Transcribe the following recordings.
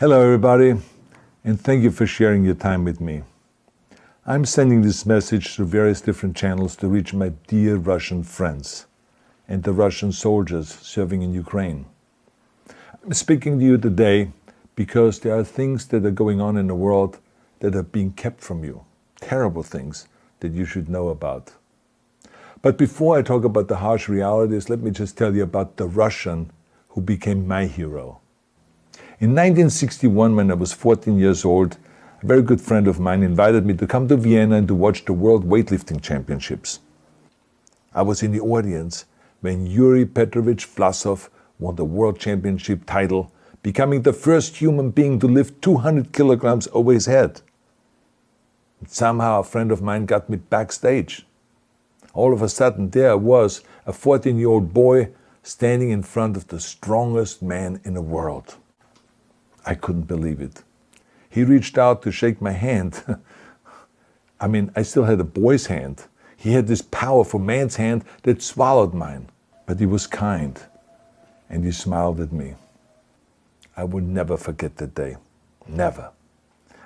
Hello everybody, and thank you for sharing your time with me. I'm sending this message through various different channels to reach my dear Russian friends and the Russian soldiers serving in Ukraine. I'm speaking to you today because there are things that are going on in the world that are being kept from you, terrible things that you should know about. But before I talk about the harsh realities, let me just tell you about the Russian who became my hero. In 1961, when I was 14 years old, a very good friend of mine invited me to come to Vienna and to watch the World Weightlifting Championships. I was in the audience when Yuri Petrovich Vlasov won the World Championship title, becoming the first human being to lift 200 kilograms over his head. And somehow a friend of mine got me backstage. All of a sudden there I was, a 14-year-old boy, standing in front of the strongest man in the world. I couldn't believe it. He reached out to shake my hand. I still had a boy's hand. He had this powerful man's hand that swallowed mine. But he was kind, and he smiled at me. I will never forget that day. Never.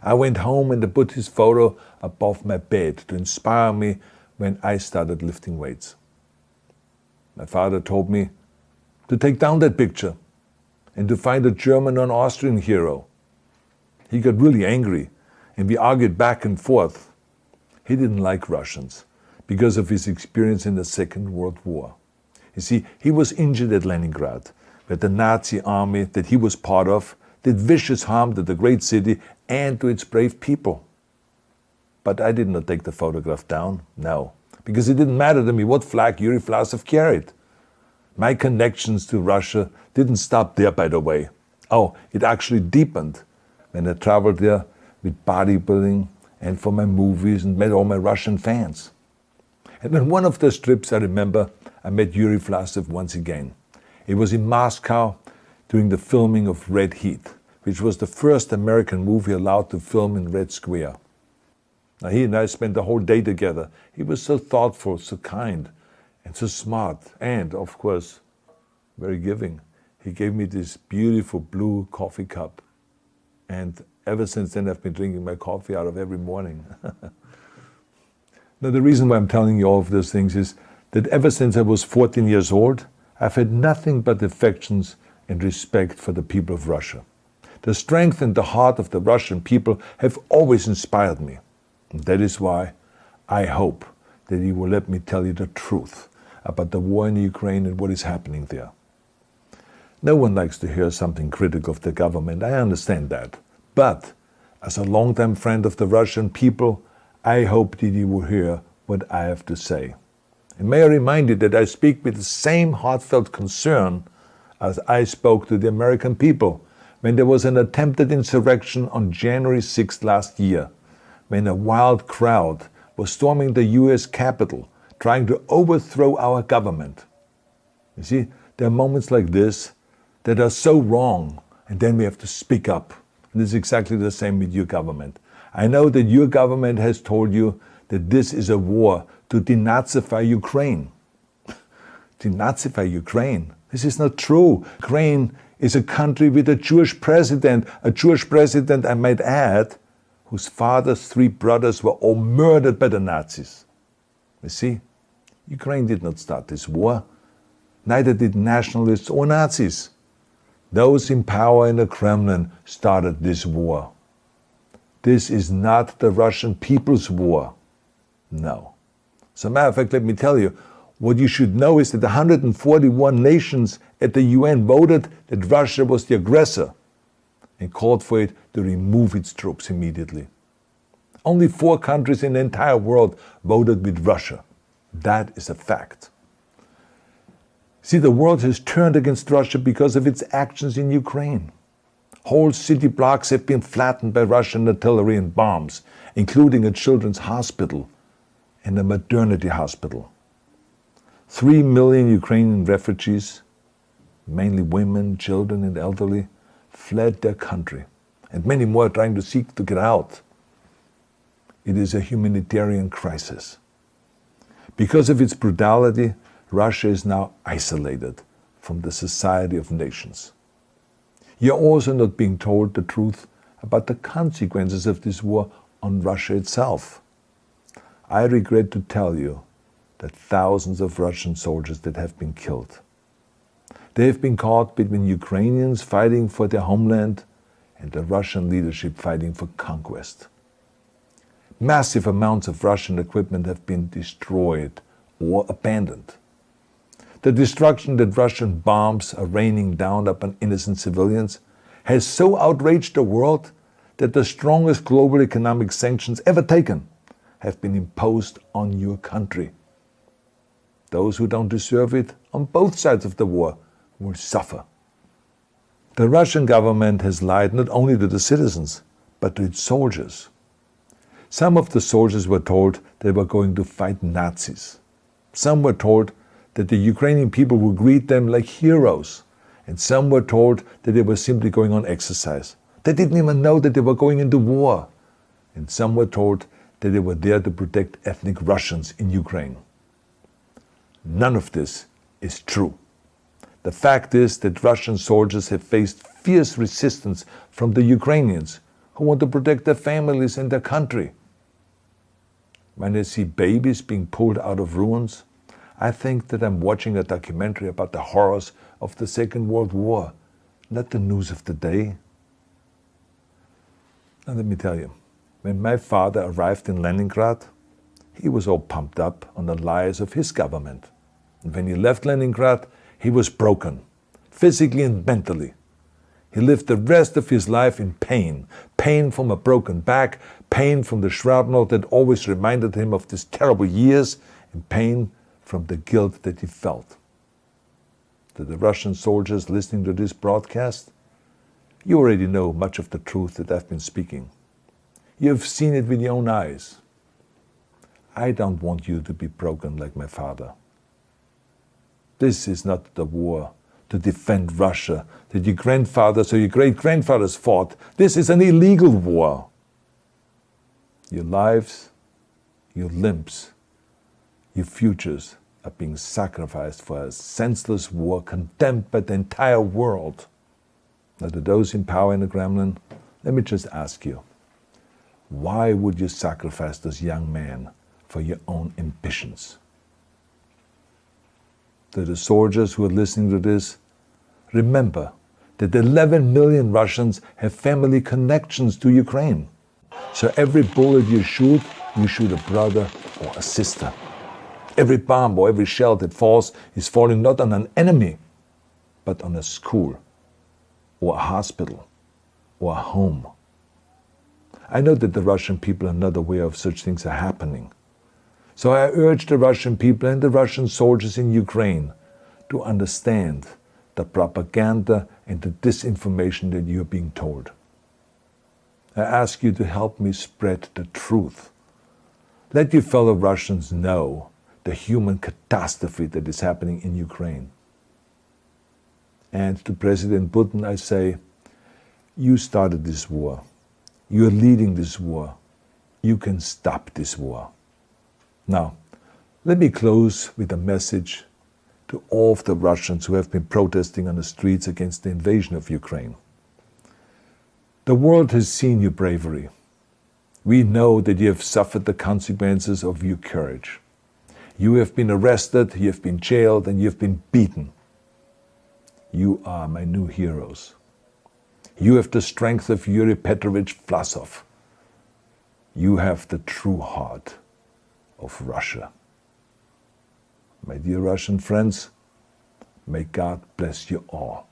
I went home and I put his photo above my bed to inspire me when I started lifting weights. My father told me to take down that picture and to find a German or an Austrian hero. He got really angry, and we argued back and forth. He didn't like Russians because of his experience in the Second World War. You see, he was injured at Leningrad, where the Nazi army that he was part of did vicious harm to the great city and to its brave people. But I did not take the photograph down, no, because it didn't matter to me what flag Yuri Vlasov carried. My connections to Russia didn't stop there, by the way. Oh, it actually deepened when I traveled there with bodybuilding and for my movies and met all my Russian fans. And on one of those trips, I remember, I met Yuri Vlasov once again. It was in Moscow during the filming of Red Heat, which was the first American movie allowed to film in Red Square. Now, he and I spent the whole day together. He was so thoughtful, so kind, and so smart, and, of course, very giving. He gave me this beautiful blue coffee cup. And ever since then, I've been drinking my coffee out of every morning. Now, the reason why I'm telling you all of those things is that ever since I was 14 years old, I've had nothing but affections and respect for the people of Russia. The strength and the heart of the Russian people have always inspired me. And that is why I hope that you will let me tell you the truth about the war in Ukraine and what is happening there. No one likes to hear something critical of the government, I understand that. But as a longtime friend of the Russian people, I hope that you will hear what I have to say. And may I remind you that I speak with the same heartfelt concern as I spoke to the American people when there was an attempted insurrection on January 6th last year, when a wild crowd was storming the US Capitol, trying to overthrow our government. You see, there are moments like this that are so wrong, and then we have to speak up. And it's exactly the same with your government. I know that your government has told you that this is a war to denazify Ukraine. Denazify Ukraine? This is not true. Ukraine is a country with a Jewish president, I might add, whose father's 3 brothers were all murdered by the Nazis. You see, Ukraine did not start this war. Neither did nationalists or Nazis. Those in power in the Kremlin started this war. This is not the Russian people's war. No. As a matter of fact, let me tell you, what you should know is that 141 nations at the UN voted that Russia was the aggressor and called for it to remove its troops immediately. Only 4 countries in the entire world voted with Russia. That is a fact. See, the world has turned against Russia because of its actions in Ukraine. Whole city blocks have been flattened by Russian artillery and bombs, including a children's hospital and a maternity hospital. 3 million Ukrainian refugees, mainly women, children, and elderly, fled their country, and many more are trying to seek to get out. It is a humanitarian crisis. Because of its brutality, Russia is now isolated from the society of nations. You're also not being told the truth about the consequences of this war on Russia itself. I regret to tell you that thousands of Russian soldiers that have been killed. They have been caught between Ukrainians fighting for their homeland and the Russian leadership fighting for conquest. Massive amounts of Russian equipment have been destroyed or abandoned. The destruction that Russian bombs are raining down upon innocent civilians has so outraged the world that the strongest global economic sanctions ever taken have been imposed on your country. Those who don't deserve it on both sides of the war will suffer. The Russian government has lied not only to the citizens, but to its soldiers. Some of the soldiers were told they were going to fight Nazis. Some were told that the Ukrainian people would greet them like heroes, and some were told that they were simply going on exercise. They didn't even know that they were going into war. And some were told that they were there to protect ethnic Russians in Ukraine. None of this is true. The fact is that Russian soldiers have faced fierce resistance from the Ukrainians who want to protect their families and their country. When I see babies being pulled out of ruins, I think that I'm watching a documentary about the horrors of the Second World War, not the news of the day. And let me tell you, when my father arrived in Leningrad, he was all pumped up on the lies of his government. And when he left Leningrad, he was broken, physically and mentally. He lived the rest of his life in pain. Pain from a broken back, pain from the shrapnel that always reminded him of these terrible years, and pain from the guilt that he felt. To the Russian soldiers listening to this broadcast, you already know much of the truth that I've been speaking. You've seen it with your own eyes. I don't want you to be broken like my father. This is not the war to defend Russia that your grandfathers or your great-grandfathers fought. This is an illegal war. Your lives, your limbs, your futures are being sacrificed for a senseless war condemned by the entire world. Now, to those in power in the Kremlin, let me just ask you, why would you sacrifice those young men for your own ambitions? To the soldiers who are listening to this, remember that 11 million Russians have family connections to Ukraine. So every bullet you shoot a brother or a sister. Every bomb or every shell that falls is falling not on an enemy, but on a school, or a hospital, or a home. I know that the Russian people are not aware of such things are happening. So I urge the Russian people and the Russian soldiers in Ukraine to understand the propaganda and the disinformation that you are being told. I ask you to help me spread the truth. Let your fellow Russians know the human catastrophe that is happening in Ukraine. And to President Putin I say, you started this war. You are leading this war. You can stop this war. Now, let me close with a message to all of the Russians who have been protesting on the streets against the invasion of Ukraine. The world has seen your bravery. We know that you have suffered the consequences of your courage. You have been arrested, you have been jailed, and you have been beaten. You are my new heroes. You have the strength of Yuri Petrovich Vlasov. You have the true heart of Russia. My dear Russian friends, may God bless you all.